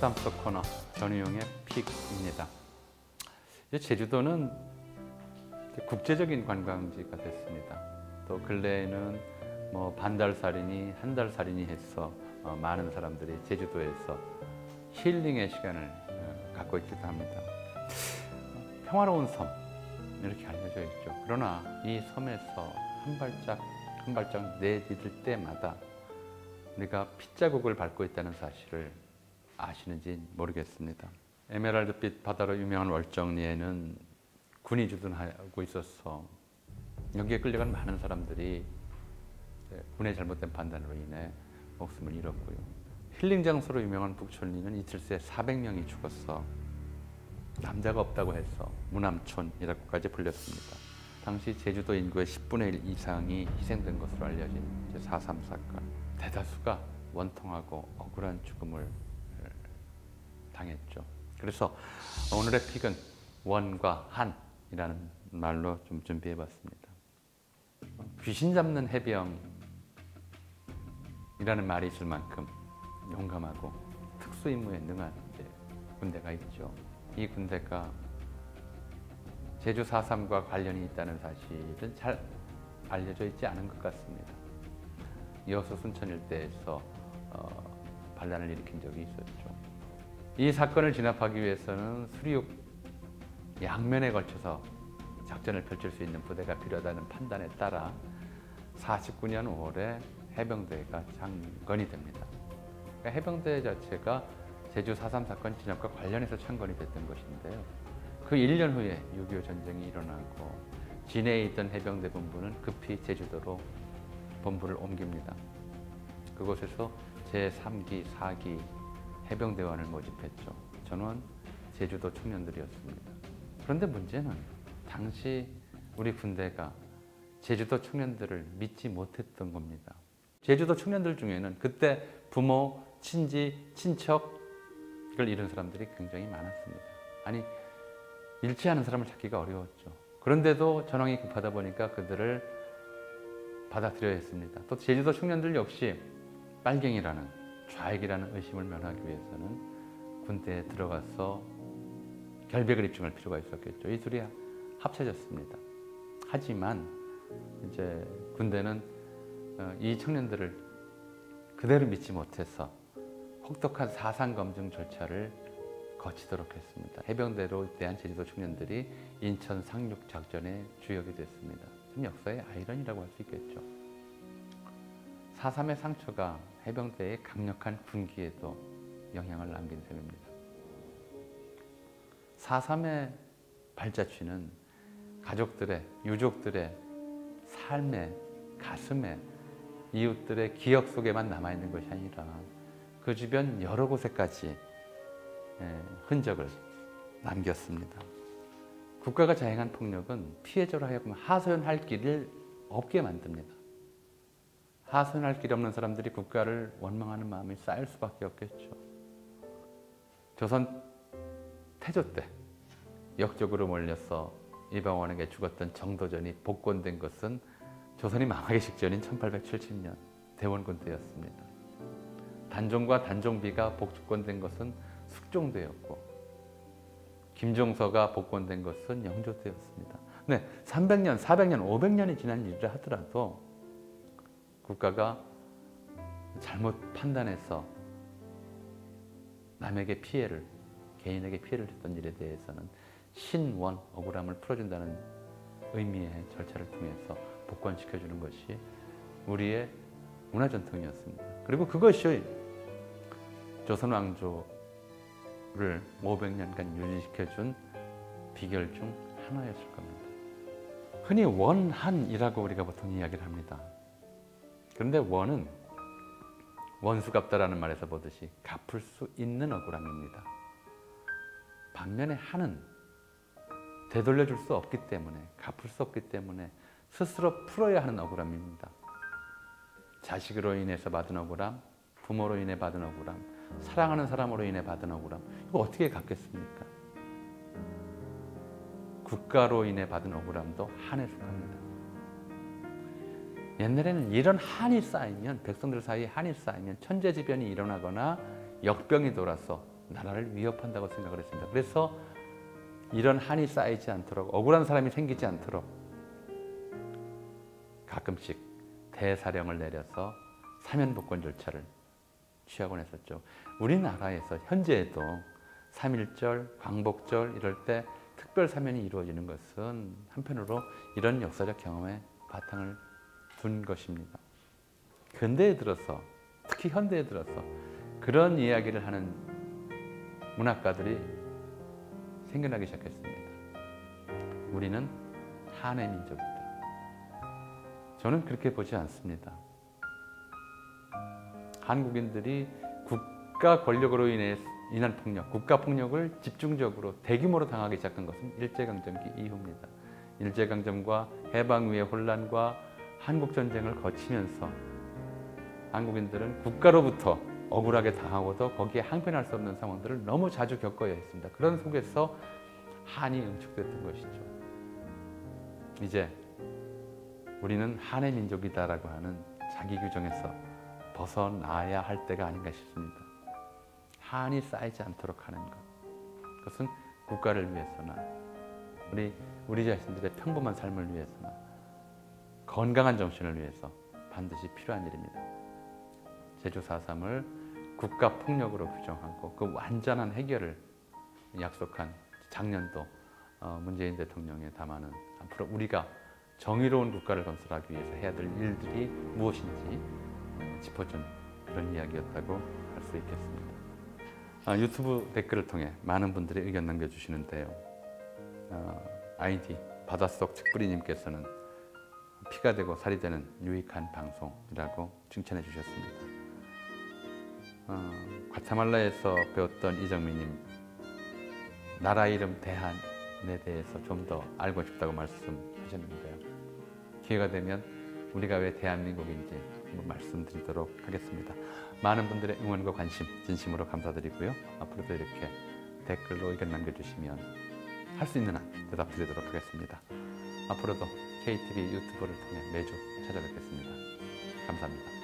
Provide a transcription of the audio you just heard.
허담소 코너 전우용의 픽입니다. 이제 제주도는 국제적인 관광지가 됐습니다. 또 근래에는 뭐 반달살이니 한달살이니 해서 많은 사람들이 제주도에서 힐링의 시간을 갖고 있기도 합니다. 평화로운 섬 이렇게 알려져 있죠. 그러나 이 섬에서 한 발짝 내디딜 때마다 우리가 핏자국을 밟고 있다는 사실을 아시는지 모르겠습니다. 에메랄드빛 바다로 유명한 월정리에는 군이 주둔하고 있어서 여기에 끌려간 많은 사람들이 군의 잘못된 판단으로 인해 목숨을 잃었고요. 힐링 장소로 유명한 북촌리는 이틀 새 400명이 죽었어 남자가 없다고 해서 무남촌이라고까지 불렸습니다. 당시 제주도 인구의 10분의 1 이상이 희생된 것으로 알려진 4.3 사건. 대다수가 원통하고 억울한 죽음을 당했죠. 그래서 오늘의 픽은 원과 한이라는 말로 좀 준비해봤습니다. 귀신 잡는 해병이라는 말이 있을 만큼 용감하고 특수임무에 능한 군대가 있죠. 이 군대가 제주 4.3과 관련이 있다는 사실은 잘 알려져 있지 않은 것 같습니다. 여수 순천 일대에서 반란을 일으킨 적이 있었죠. 이 사건을 진압하기 위해서는 수리육 양면에 걸쳐서 작전을 펼칠 수 있는 부대가 필요하다는 판단에 따라 49년 5월에 해병대가 창건이 됩니다. 그러니까 해병대 자체가 제주 4.3 사건 진압과 관련해서 창건이 됐던 것인데요. 그 1년 후에 6.25 전쟁이 일어나고 진해에 있던 해병대 본부는 급히 제주도로 본부를 옮깁니다. 그곳에서 제3기, 4기 해병대원을 모집했죠. 전원 제주도 청년들이었습니다. 그런데 문제는 당시 우리 군대가 제주도 청년들을 믿지 못했던 겁니다. 제주도 청년들 중에는 그때 부모, 친지, 친척을 잃은 사람들이 굉장히 많았습니다. 아니, 잃지 않은 사람을 찾기가 어려웠죠. 그런데도 전황이 급하다 보니까 그들을 받아들여야 했습니다. 또 제주도 청년들 역시 빨갱이라는 좌익이라는 의심을 면하기 위해서는 군대에 들어가서 결백을 입증할 필요가 있었겠죠. 이 둘이 합쳐졌습니다. 하지만 이제 군대는 이 청년들을 그대로 믿지 못해서 혹독한 사상 검증 절차를 거치도록 했습니다. 해병대로 대한 제주도 청년들이 인천 상륙 작전의 주역이 됐습니다. 좀 역사의 아이러니라고 할 수 있겠죠. 4.3의 상처가 해병대의 강력한 군기에도 영향을 남긴 셈입니다. 4.3의 발자취는 가족들의, 유족들의 삶에, 가슴에, 이웃들의 기억 속에만 남아있는 것이 아니라 그 주변 여러 곳에까지 흔적을 남겼습니다. 국가가 자행한 폭력은 피해자로 하여금 하소연할 길을 없게 만듭니다. 하소연할 길이 없는 사람들이 국가를 원망하는 마음이 쌓일 수밖에 없겠죠. 조선 태조 때 역적으로 몰려서 이방원에게 죽었던 정도전이 복권된 것은 조선이 망하기 직전인 1870년 대원군 때였습니다. 단종과 단종비가 복주권된 것은 숙종대였고 김종서가 복권된 것은 영조대였습니다. 네, 300년, 400년, 500년이 지난 일이라 하더라도 국가가 잘못 판단해서 남에게 피해를, 개인에게 피해를 줬던 일에 대해서는 신원, 억울함을 풀어준다는 의미의 절차를 통해서 복권시켜주는 것이 우리의 문화전통이었습니다. 그리고 그것이 조선 왕조를 500년간 유지시켜준 비결 중 하나였을 겁니다. 흔히 원한이라고 우리가 보통 이야기를 합니다. 그런데 원은 원수 갚다라는 말에서 보듯이 갚을 수 있는 억울함입니다. 반면에 한은 되돌려줄 수 없기 때문에, 갚을 수 없기 때문에 스스로 풀어야 하는 억울함입니다. 자식으로 인해서 받은 억울함, 부모로 인해 받은 억울함, 사랑하는 사람으로 인해 받은 억울함, 이거 어떻게 갚겠습니까? 국가로 인해 받은 억울함도 한에 속합니다. 옛날에는 이런 한이 쌓이면, 백성들 사이에 한이 쌓이면 천재지변이 일어나거나 역병이 돌아서 나라를 위협한다고 생각을 했습니다. 그래서 이런 한이 쌓이지 않도록, 억울한 사람이 생기지 않도록 가끔씩 대사령을 내려서 사면복권 절차를 취하곤 했었죠. 우리나라에서 현재에도 3.1절, 광복절 이럴 때 특별 사면이 이루어지는 것은 한편으로 이런 역사적 경험에 바탕을 둔 것입니다. 근대에 들어서, 특히 현대에 들어서 그런 이야기를 하는 문학가들이 생겨나기 시작했습니다. 우리는 한의 민족이다. 저는 그렇게 보지 않습니다. 한국인들이 국가 권력으로 인한 폭력, 국가 폭력을 집중적으로 대규모로 당하기 시작한 것은 일제강점기 이후입니다. 일제강점과 해방 후의 혼란과 한국전쟁을 거치면서 한국인들은 국가로부터 억울하게 당하고도 거기에 항변할 수 없는 상황들을 너무 자주 겪어야 했습니다. 그런 속에서 한이 응축됐던 것이죠. 이제 우리는 한의 민족이다라고 하는 자기 규정에서 벗어나야 할 때가 아닌가 싶습니다. 한이 쌓이지 않도록 하는 것, 그것은 국가를 위해서나 우리 자신들의 평범한 삶을 위해서나 건강한 정신을 위해서 반드시 필요한 일입니다. 제주 4.3을 국가폭력으로 규정하고 그 완전한 해결을 약속한 작년도 문재인 대통령의 담화는 앞으로 우리가 정의로운 국가를 건설하기 위해서 해야 될 일들이 무엇인지 짚어준 그런 이야기였다고 할 수 있겠습니다. 유튜브 댓글을 통해 많은 분들이 의견 남겨주시는데요. 아이디 바닷속 측부리님께서는 피가 되고 살이 되는 유익한 방송이라고 칭찬해 주셨습니다. 과테말라에서 배웠던 이정민님, 나라 이름 대한에 대해서 좀 더 알고 싶다고 말씀하셨는데요. 기회가 되면 우리가 왜 대한민국인지 한번 말씀드리도록 하겠습니다. 많은 분들의 응원과 관심 진심으로 감사드리고요. 앞으로도 이렇게 댓글로 의견 남겨주시면 할 수 있는 한 대답드리도록 하겠습니다. 앞으로도 KTV 유튜브를 통해 매주 찾아뵙겠습니다. 감사합니다.